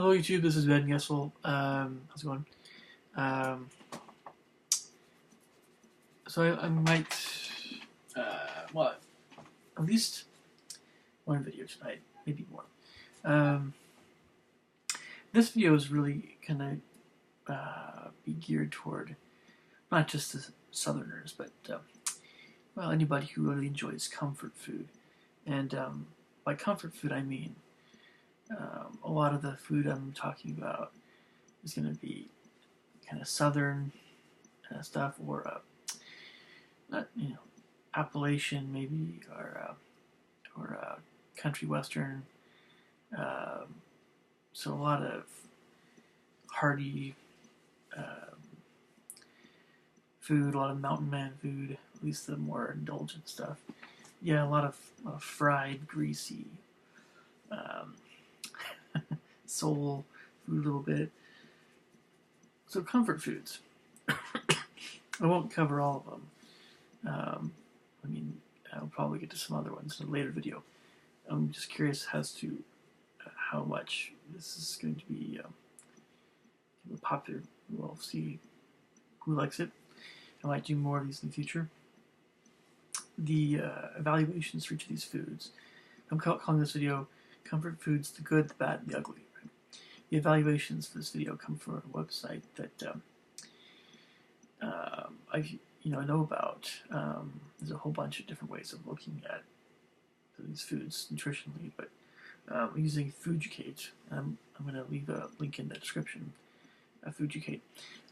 Hello YouTube, this is Ben Gessel. How's it going? Um, I might, well, at least one video tonight, maybe more. This video is really gonna be geared toward not just the Southerners, but well, anybody who really enjoys comfort food. And by comfort food, I mean a lot of the food I'm talking about is going to be kind of southern stuff, or not, Appalachian maybe, or country western. So a lot of hearty food, a lot of mountain man food, at least the more indulgent stuff. Yeah, a lot of fried, greasy, soul food a little bit. So comfort foods. I won't cover all of them. I'll probably get to some other ones in a later video. I'm just curious as to how much this is going to be popular. We'll see who likes it. I might do more of these in the future. The evaluations for each of these foods. I'm calling this video Comfort Foods, the Good, the Bad, and the Ugly. Right? The evaluations for this video come from a website that I know about. There's a whole bunch of different ways of looking at these foods nutritionally, but I'm using Fooducate. I'm going to leave a link in the description of Fooducate.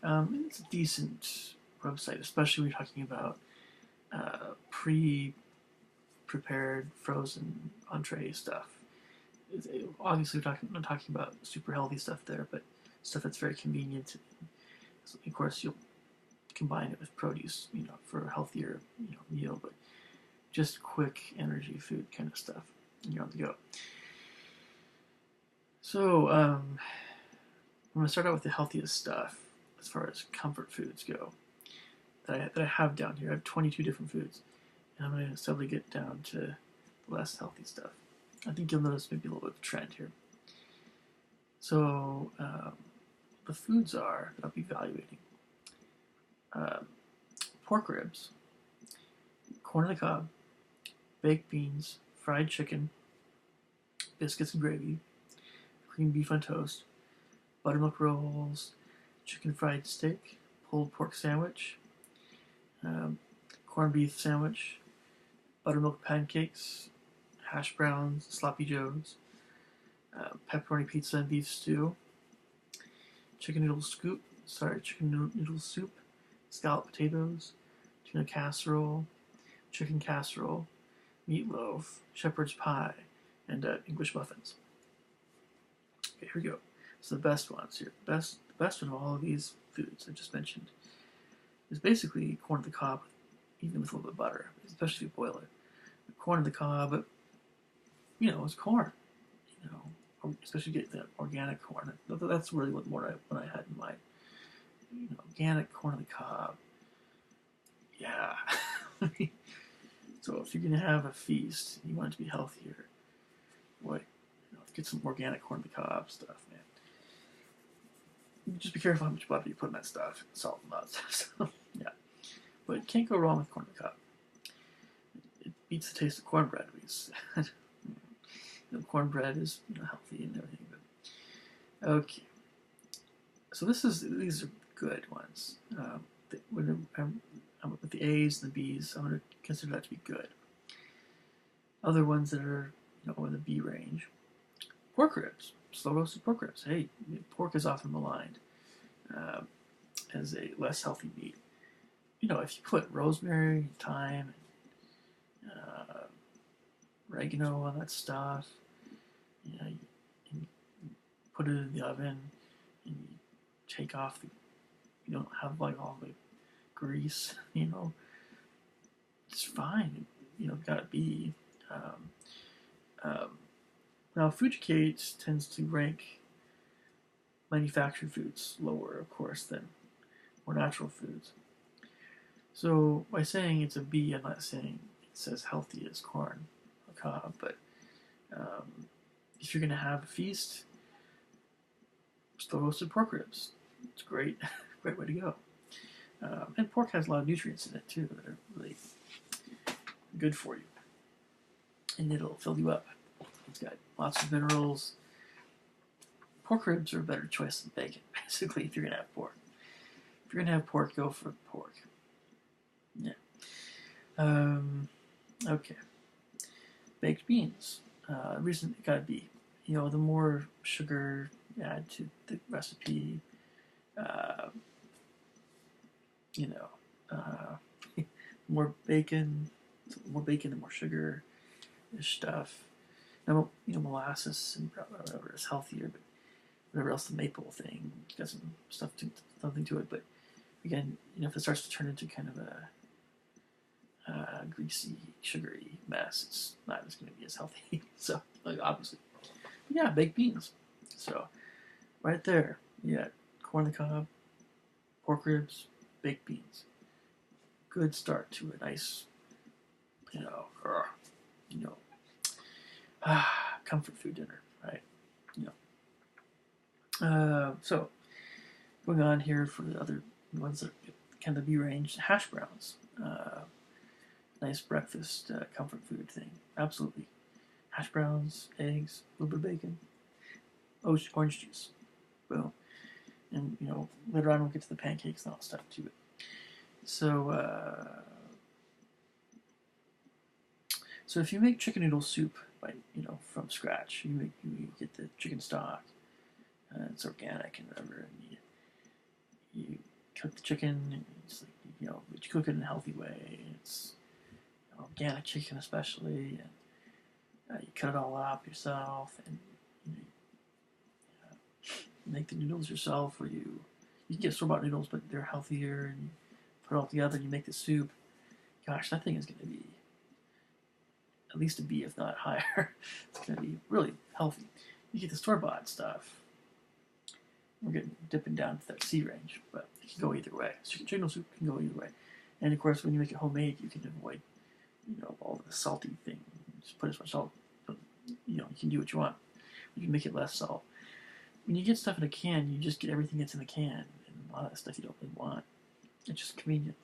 It's a decent website, especially when you're talking about pre-prepared frozen entree stuff. Obviously, we're not talking about super healthy stuff there, but stuff that's very convenient. So of course, you'll combine it with produce, for a healthier, meal, but just quick energy food kind of stuff, and you're on the go. So I'm going to start out with the healthiest stuff as far as comfort foods go that I have down here. I have 22 different foods, and I'm going to slowly get down to less healthy stuff. I think you'll notice maybe a little bit of a trend here. So the foods are that I'll be evaluating: pork ribs, corn on the cob, baked beans, fried chicken, biscuits and gravy, creamed beef on toast, buttermilk rolls, chicken fried steak, pulled pork sandwich, corned beef sandwich, buttermilk pancakes, hash browns, sloppy joes, pepperoni pizza and beef stew, chicken noodle soup, scalloped potatoes, tuna casserole, chicken casserole, meatloaf, shepherd's pie, and English muffins. Okay, here we go. So the best ones here. The best one of all of these foods I just mentioned is basically corn on the cob, even with a little bit of butter, especially if you boil it. Corn on the cob, it's corn. Especially get the organic corn. That's really what I had in mind. Organic corn on the cob. Yeah. So if you're gonna have a feast, and you want it to be healthier, boy, get some organic corn on the cob stuff, man. Just be careful how much butter you put in that stuff, salt and all that stuff. So, yeah, but you can't go wrong with corn on the cob. It beats the taste of cornbread. Cornbread is healthy and everything, but okay. So these are good ones. When I'm with the A's and the B's, I'm going to consider that to be good. Other ones that are in the B range: pork ribs, slow roasted pork ribs. Hey, pork is often maligned as a less healthy meat. If you put rosemary, thyme, oregano, all that stuff, you put it in the oven, and you take off you don't have all the grease, it's fine. Gotta be. Now, Fooducate tends to rank manufactured foods lower, of course, than more natural foods. So by saying it's a B, I'm not saying it says healthy as corn or cob, but if you're going to have a feast, Slow roasted pork ribs. It's great, great way to go. And pork has a lot of nutrients in it too that are really good for you, and it'll fill you up. It's got lots of minerals. Pork ribs are a better choice than bacon, basically, if you're gonna have pork. If you're gonna have pork, go for pork. Yeah. Okay. Baked beans. The reason it gotta be, the more sugar you add to the recipe, uh, more bacon, the more sugar, stuff. Now, molasses and whatever is healthier, but whatever else, the maple thing got some something to it. But again, if it starts to turn into kind of a greasy, sugary mess, it's not as going to be as healthy. So, obviously, but yeah, baked beans. So, right there, you got corn on the cob, pork ribs, baked beans. Good start to a nice, comfort food dinner, right? So going on here for the other ones that kind of B range, hash browns. Nice breakfast comfort food thing. Absolutely. Hash browns, eggs, a little bit of bacon, orange juice. Boom. And, later on we'll get to the pancakes and all that stuff too. So, so if you make chicken noodle soup from scratch, you get the chicken stock, it's organic and whatever, and you cook the chicken, and it's but you cook it in a healthy way. It's organic chicken especially, and you cut it all up yourself, and you make the noodles yourself, or you can get store-bought noodles, but they're healthier, and you put it all together, and you make the soup. Gosh, that thing is going to be at least a B, if not higher. It's going to be really healthy. You get the store-bought stuff. We're dipping down to that C range, but it can go either way. Chicken noodle soup can go either way. And of course, when you make it homemade, you can avoid, all the salty thing. Just put as much salt. You can do what you want. You can make it less salt. When you get stuff in a can, you just get everything that's in the can, and a lot of that stuff you don't really want. It's just convenient,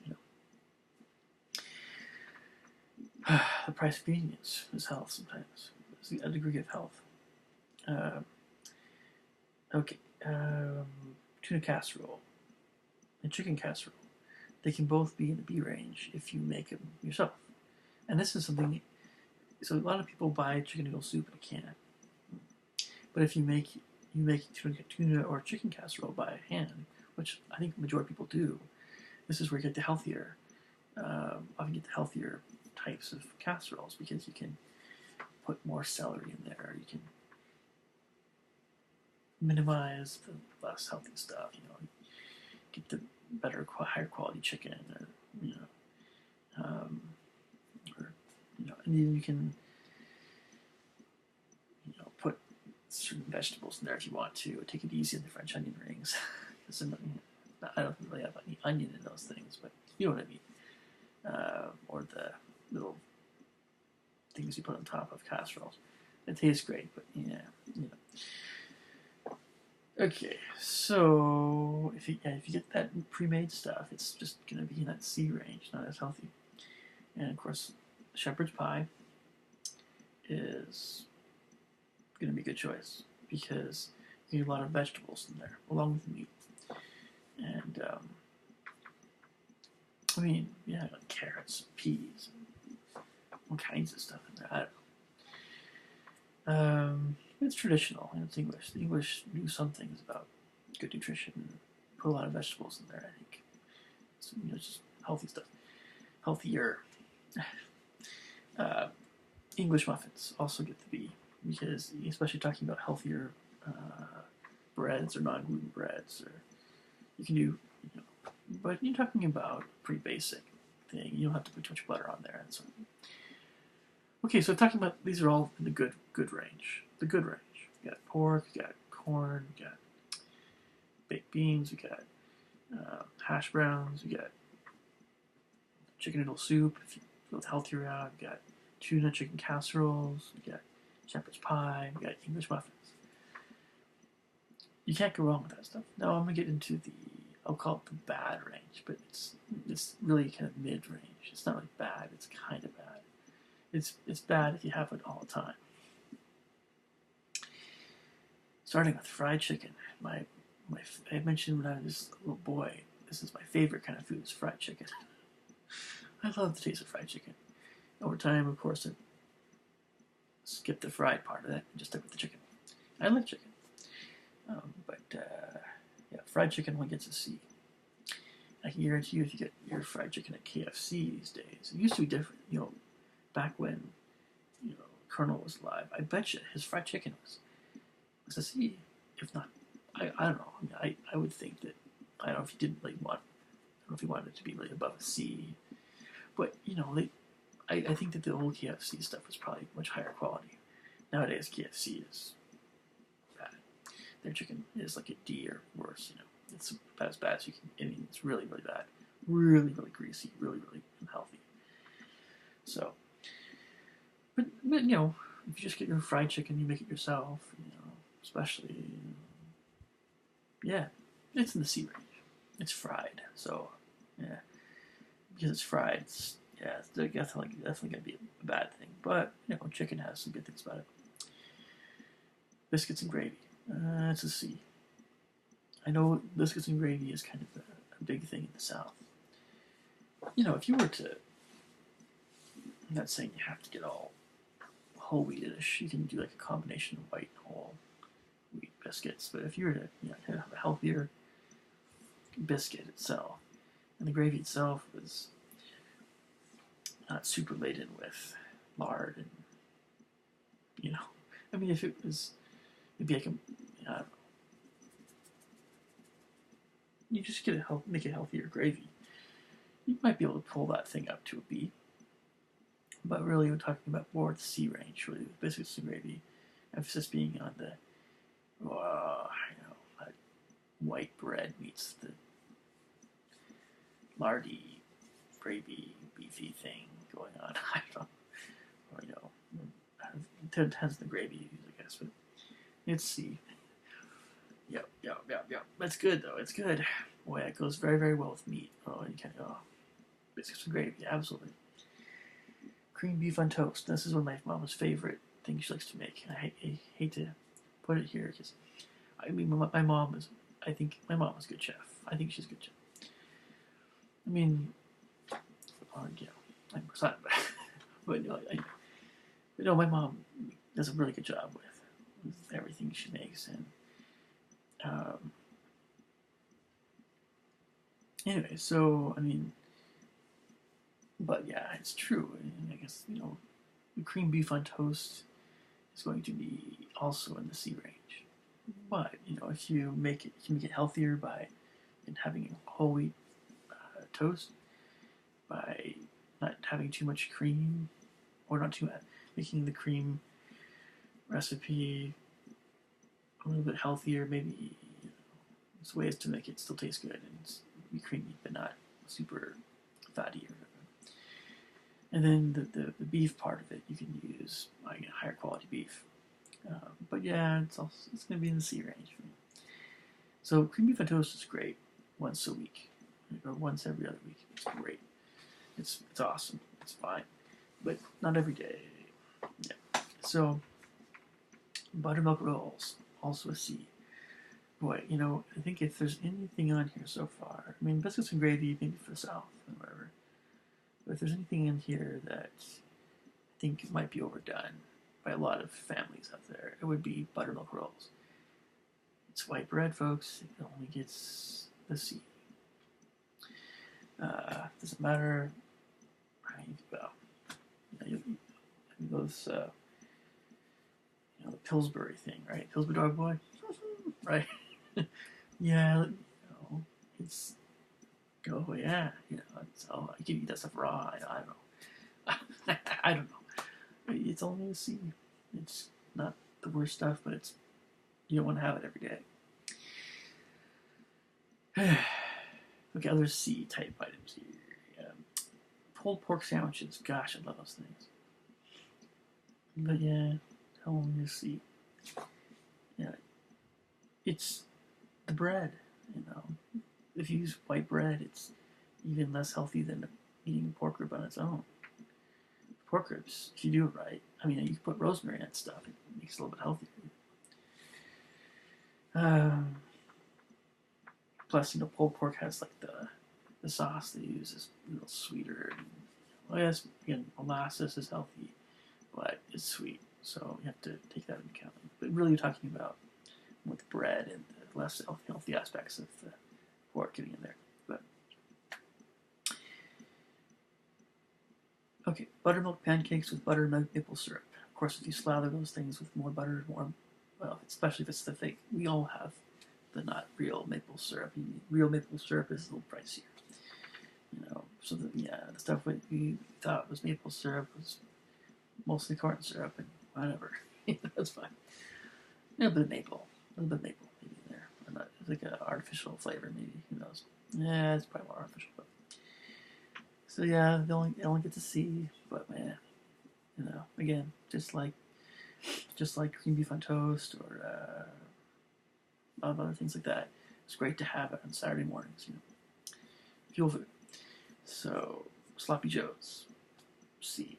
The price of convenience is health sometimes. It's a degree of health. Okay. Tuna casserole and chicken casserole. They can both be in the B range if you make them yourself. And this is something. So a lot of people buy chicken noodle soup in a can. But if you make tuna or chicken casserole by hand, which I think the majority of people do, this is where you get the healthier. Often get the healthier types of casseroles because you can put more celery in there. You can minimize the less healthy stuff. Get the better, higher quality chicken, or and then you can put certain vegetables in there if you want to. Take it easy on the French onion rings. I don't really have any onion in those things, but you know what I mean. Or the little things you put on top of casseroles. It tastes great, but Okay, so if you get that pre-made stuff, it's just going to be in that C range, not as healthy. And of course, shepherd's pie is going to be a good choice because you get a lot of vegetables in there along with meat. And like carrots, peas, all kinds of stuff in there. I don't know. It's traditional, and it's English. The English do some things about good nutrition and put a lot of vegetables in there, I think. So, just healthy stuff. Healthier. English muffins also get the B, because especially talking about healthier breads or non-gluten breads, or you can do, but you're talking about a pretty basic thing. You don't have to put too much butter on there. And so, okay, so talking about, these are all in the good range. The good range. We got pork, we got corn, we got baked beans, we got hash browns, we got chicken noodle soup, if you go the healthier route, we got tuna chicken casseroles, we got shepherd's pie, we got English muffins. You can't go wrong with that stuff. Now I'm gonna get into the, I'll call it the bad range, but it's really kind of mid range. It's not really bad. It's kind of bad. It's bad if you have it all the time. Starting with fried chicken. I mentioned when I was a little boy, this is my favorite kind of food, is fried chicken. I love the taste of fried chicken. Over time, of course, I skipped the fried part of that and just stuck with the chicken. I like chicken. But yeah, fried chicken one gets a C. I can guarantee you if you get your fried chicken at KFC these days, it used to be different. Back when, Colonel was alive, I bet you his fried chicken was a C. If not, I don't know. I would think that, I don't know if he didn't really want, I don't know if he wanted it to be really above a C. But, I think that the old KFC stuff was probably much higher quality. Nowadays, KFC is bad. Their chicken is like a D or worse, It's about as bad as you can. I mean, it's really, really bad. Really, really greasy. Really, really unhealthy. So, but if you just get your fried chicken, you make it yourself, especially, yeah, it's in the C range. It's fried, so, yeah, because it's fried, it's definitely going to be a bad thing. But, chicken has some good things about it. Biscuits and gravy. It's a C. I know biscuits and gravy is kind of a big thing in the South. If you were to, I'm not saying you have to get all whole wheatish. You can do like a combination of white and whole wheat biscuits. But if you were to, have a healthier biscuit itself, and the gravy itself was not super laden with lard and, I mean, if it was, it'd be like I don't know. You just make a healthier gravy. You might be able to pull that thing up to a B. But really, we're talking about more the C range, really, with biscuits and gravy. Emphasis being on the, that white bread meets the lardy, gravy, beefy thing going on. I don't know. It depends on the gravy you use, I guess, but it's C. Yep. That's good, though. It's good. Boy, it goes very, very well with meat. Biscuits and gravy, absolutely. Cream beef on toast. This is one of my mom's favorite things she likes to make. I hate to put it here because, I think my mom is a good chef. I think she's a good chef. I mean, I'm not, but my mom does a really good job with everything she makes, and anyway, so but yeah, it's true. I guess the cream beef on toast is going to be also in the C range. But if you make it healthier by having whole wheat toast, by not having too much cream, or not too much, making the cream recipe a little bit healthier. Maybe there's ways to make it still taste good and be creamy, but not super fatty or whatever. And then the beef part of it, you can use higher quality beef. But yeah, it's going to be in the C range. So cream beef on toast is great once a week, or once every other week. It's great. It's awesome. It's fine, but not every day. Yeah. So Buttermilk Rolls, also a C. Boy, I think if there's anything on here so far, biscuits and gravy, maybe for the South and whatever. But if there's anything in here that I think might be overdone by a lot of families out there, it would be Buttermilk Rolls. It's white bread, folks. It only gets the C. Doesn't matter. Those, the Pillsbury thing, right? Pillsbury Dog Boy, right? Yeah, it's. Oh yeah, I can eat that stuff raw. I don't know. I don't know. It's only a C. It's not the worst stuff, but you don't want to have it every day. Okay, other C type items here. Pulled pork sandwiches. Gosh, I love those things. But yeah, only a C. Yeah, it's the bread. You know, if you use white bread, it's even less healthy than eating pork rib on its own. Pork ribs, if you do it right, I mean, you can put rosemary in that stuff. It makes it a little bit healthier. Plus, pulled pork has like the sauce they use is a little sweeter. And, well, yes, again, molasses is healthy, but it's sweet, so you have to take that into account. But really, you're talking about with bread and the less healthy aspects of the pork getting in there. But okay, buttermilk pancakes with buttermilk maple syrup. Of course, if you slather those things with more butter, well, especially if it's the fake, we all have the not real maple syrup. Real maple syrup is a little pricier. So the stuff we thought was maple syrup was mostly corn syrup and whatever. That's fine. A little bit of maple maybe in there. Or not, it's like an artificial flavor, maybe. Who knows? Yeah, it's probably more artificial. But. So yeah, they only get to see, but man, again, just like cream beef on toast or a lot of other things like that. It's great to have it on Saturday mornings. Fuel food. So sloppy joes. See,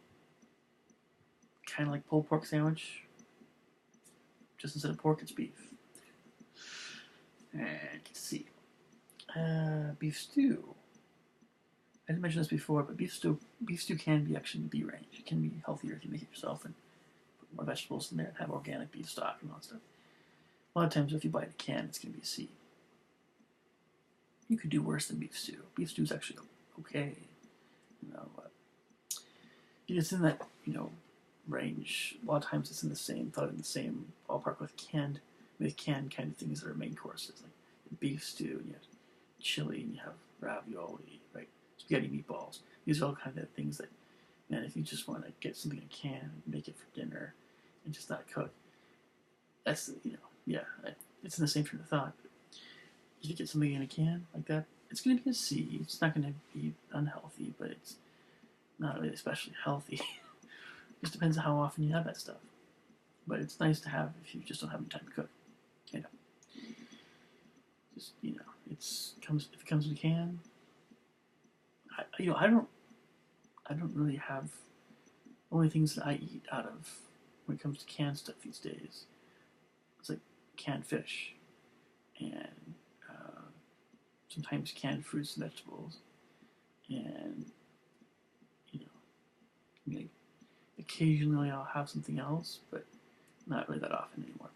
kind of like pulled pork sandwich. Just instead of pork, it's beef. And let's see, beef stew. I didn't mention this before, but beef stew can be actually in the B range. It can be healthier if you make it yourself and put more vegetables in there and have organic beef stock and all that stuff. A lot of times, if you buy it in a can, it's going to be a C. You could do worse than beef stew. Beef stew is actually okay. It's in that range. A lot of times, it's in the same ballpark with canned kind of things that are main courses, like beef stew, and you have chili, and you have ravioli, right? Spaghetti meatballs. These are all kind of things that, man, if you just want to get something in a can and make it for dinner and just not cook, that's it's in the same train of thought. But if you get something in a can like that, it's going to be a C. It's not going to be unhealthy, but it's not really especially healthy. It just depends on how often you have that stuff. But it's nice to have if you just don't have any time to cook. Just if it comes in a can. I don't really have only things that I eat out of when it comes to canned stuff these days. It's like canned fish and sometimes canned fruits and vegetables, and occasionally I'll have something else, but not really that often anymore.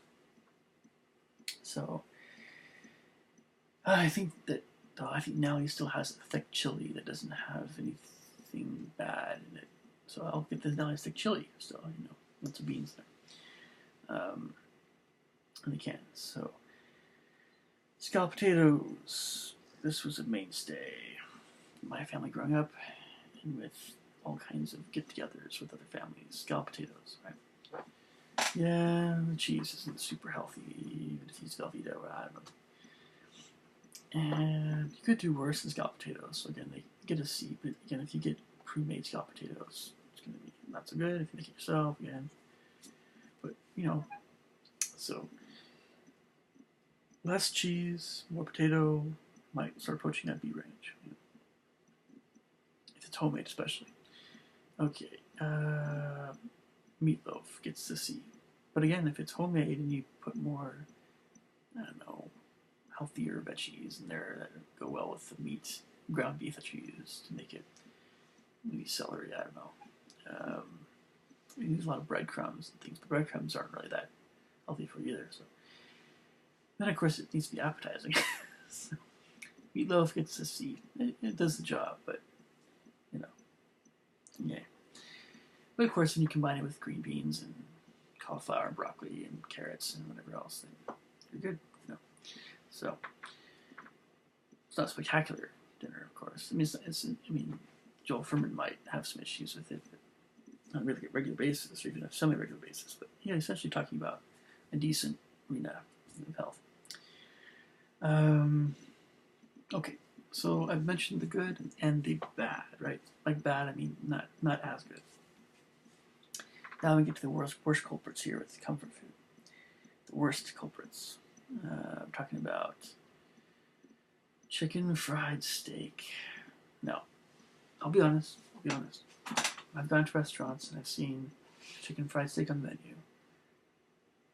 So I think Nelly still has a thick chili that doesn't have anything bad in it. So I'll get the Nelly thick chili still, lots of beans there. In the can. So scalloped potatoes. This was a mainstay in my family growing up, and with all kinds of get-togethers with other families. Scalloped potatoes, right? Yeah, the cheese isn't super healthy, even if you use Velveeta, I don't know. And you could do worse than scalloped potatoes. So again, they get a C, but again, if you get pre-made scalloped potatoes, it's going to be not so good. If you make it yourself, again. But, so less cheese, more potato, might start approaching that B range. If it's homemade, especially. Okay, meatloaf gets the C. But again, if it's homemade and you put more, I don't know, healthier veggies in there that go well with the meat, ground beef that you use to make it, maybe celery, I don't know. We use a lot of breadcrumbs and things, but breadcrumbs aren't really that healthy for you either. So then, of course, it needs to be appetizing. So, meatloaf gets a C. It does the job, but yeah. But of course, when you combine it with green beans and cauliflower and broccoli and carrots and whatever else, then you're good. So it's not a spectacular dinner, of course. I mean, Joel Furman might have some issues with it, but not really a regular basis, or even a semi-regular basis. But essentially talking about a decent arena of health. Okay, so I've mentioned the good and the bad, right? Like bad, I mean not as good. Now we get to the worst culprits here with comfort food. The worst culprits. I'm talking about Chicken fried steak. No, I'll be honest. I've gone to restaurants and I've seen chicken fried steak on the menu.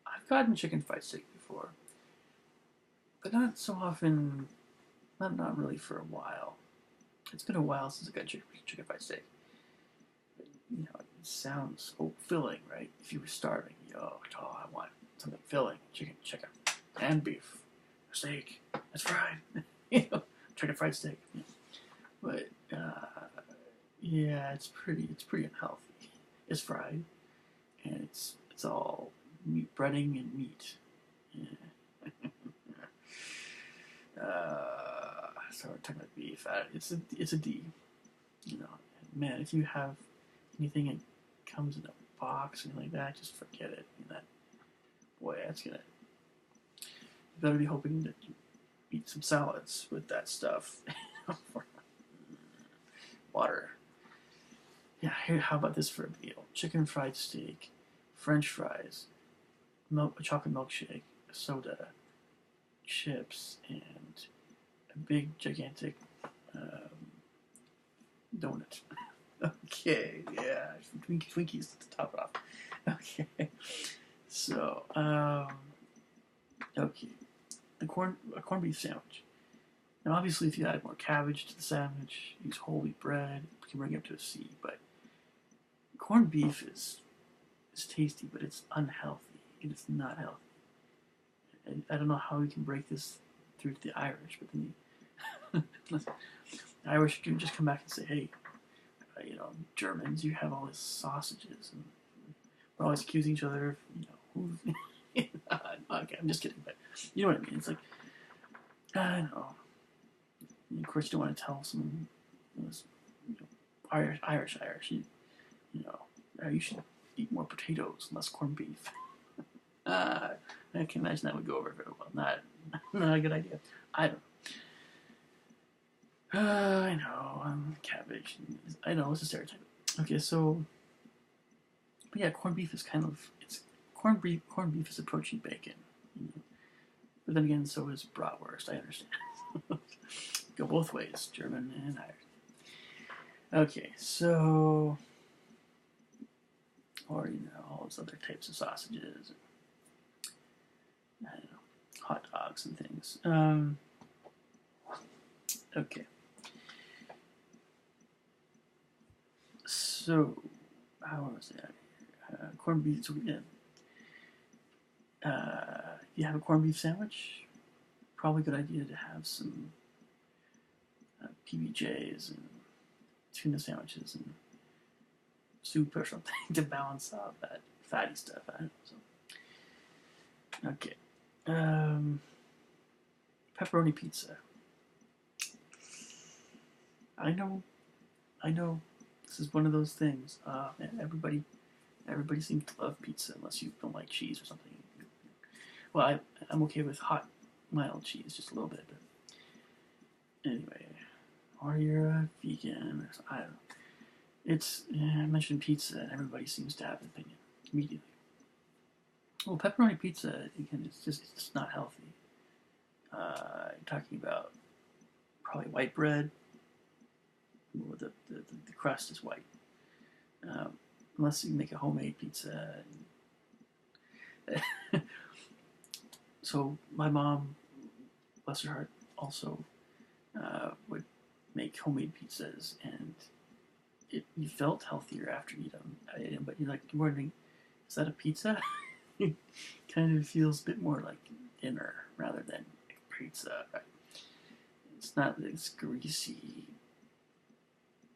I've gotten chicken fried steak before, but not so often. Not really for a while. It's been a while since I got chicken fried steak. But, it sounds so filling, right? If you were starving, I want something filling. Chicken, and beef, steak. That's fried. Chicken fried steak. Yeah. But yeah, it's pretty unhealthy. It's fried, and it's all meat breading and meat. Yeah. So we're talking about beef. It's a D. Man, if you have anything that comes in a box or anything like that, just forget it. That's gonna. You better be hoping that you eat some salads with that stuff. Water. Yeah, how about this for a meal? Chicken fried steak, French fries, a chocolate milkshake, a soda, chips, and a big, gigantic donut. Okay, yeah, Twinkies to top it off. Okay, so, okay, a corned beef sandwich. Now, obviously, if you add more cabbage to the sandwich, use whole wheat bread, you can bring it up to a C. But corned beef is tasty, but it's unhealthy. It is not healthy. And I don't know how we can break this through to the Irish, but then the Irish can just come back and say, "Hey, Germans, you have all these sausages," and we're always accusing each other of, who's. Okay, I'm just kidding, but you know what I mean. It's like, I don't know. And of course, you don't want to tell someone Irish. You should eat more potatoes and less corned beef. I can imagine that would go over very well. Not a good idea. I don't know. I know. Cabbage. I know. It's a stereotype. Okay, so, but yeah, corned beef is corned beef is approaching bacon. But then again, so is bratwurst. I understand. Go both ways, German and Irish. Okay, so, or all those other types of sausages. I don't know, hot dogs and things. Okay. So, how was that? Corned beef. So, yeah. If you have a corned beef sandwich, probably a good idea to have some PBJs and tuna sandwiches and soup or something to balance out that fatty stuff. I don't know. So. Okay. Pepperoni pizza. I know. This is one of those things. Man, everybody seems to love pizza unless you don't like cheese or something. Well, I'm okay with hot, mild cheese, just a little bit. But anyway, or you're a vegan, or I don't know. I mentioned pizza, and everybody seems to have an opinion immediately. Well, pepperoni pizza, again, it's just not healthy. You're talking about probably white bread. The crust is white. Unless you make a homemade pizza. So my mom, bless her heart, also would make homemade pizzas, and you felt healthier after you ate them. But you're like, you're wondering, is that a pizza? It kind of feels a bit more like dinner rather than like pizza. Right? It's not this greasy,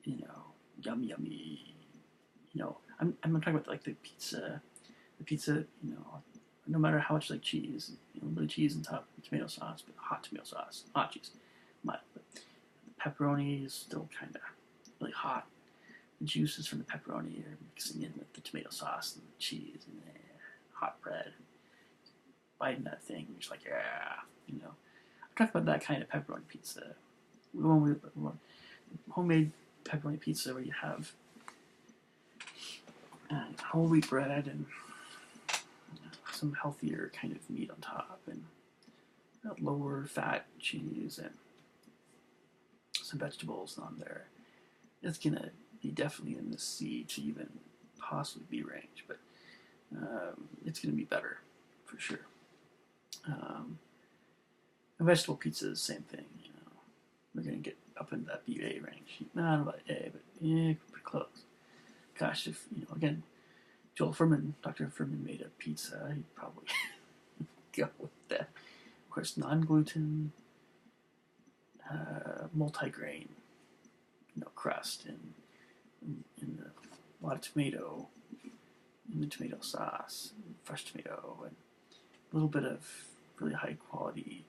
yummy. I'm not talking about like the pizza. The pizza, no matter how much like cheese, a little bit of cheese on top, tomato sauce, but hot tomato sauce, hot cheese. But the pepperoni is still kind of really hot. The juices from the pepperoni are mixing in with the tomato sauce and the cheese and the hot bread. Biting that thing, you're just like, yeah, I'm talking about that kind of pepperoni pizza. The one with homemade pepperoni pizza where you have whole wheat bread and some healthier kind of meat on top and lower fat cheese and some vegetables on there. It's gonna be definitely in the C to even possibly B range, but it's gonna be better for sure. A vegetable pizza is the same thing. You know, we're gonna get up into that B-A range. Not about A, but yeah, pretty close. Gosh, if you know, again, Dr. Furman made a pizza, he'd probably go with that. Of course, non-gluten, multi-grain, you know, crust and a lot of tomato in the tomato sauce, fresh tomato, and a little bit of really high quality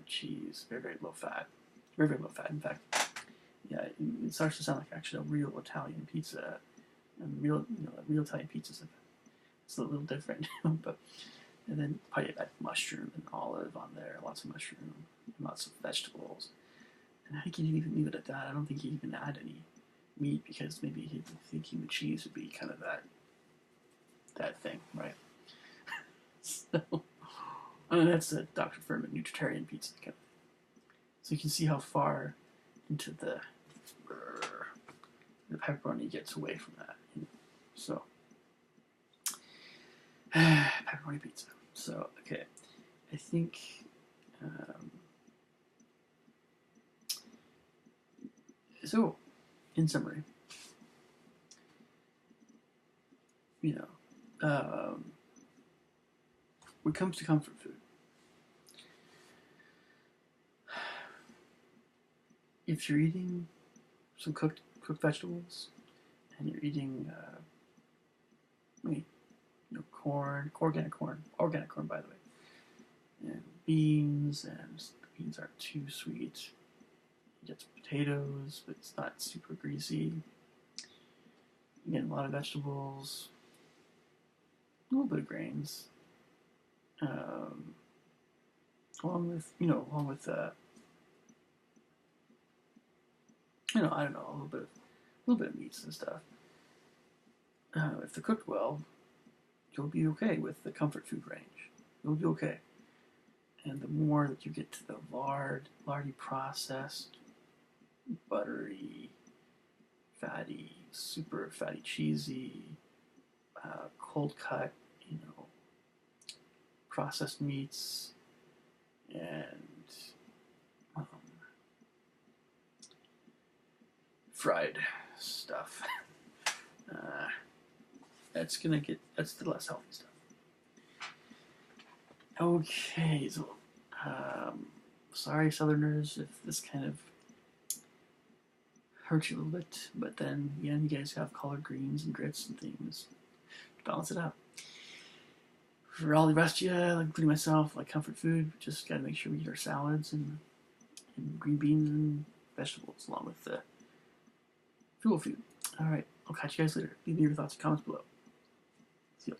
cheese, very, very low fat. Very, very low fat. In fact, yeah, it starts to sound like actually a real Italian pizza. And real Italian pizzas, it's a little different. But and then probably add mushroom and olive on there, lots of mushroom, and lots of vegetables. And I think you even leave it at that. I don't think you even add any meat because maybe he'd be thinking the cheese would be kind of that thing, right? So, and that's a Dr. Furman nutritarian pizza kind of thing. So you can see how far into the pepperoni gets away from that. So, pepperoni pizza. So, okay, I think so. In summary, you know, when it comes to comfort food, if you're eating some cooked vegetables and you're eating corn, organic corn by the way, and beans, and the beans aren't too sweet. You get some potatoes, but it's not super greasy. You get a lot of vegetables, a little bit of grains, along with I don't know, a little bit of meats and stuff. If they're cooked well, you'll be okay with the comfort food range. You'll be okay. And the more that you get to the lardy processed, buttery, fatty, super fatty, cheesy, cold cut, processed meats, and fried stuff. That's the less healthy stuff. Okay, so sorry, Southerners, if this kind of hurt you a little bit, but then you guys have collard greens and grits and things to balance it out. For all the rest of you, including myself, like comfort food, just gotta make sure we eat our salads and green beans and vegetables along with the fuel food. Alright, I'll catch you guys later. Leave me your thoughts and comments below. See you.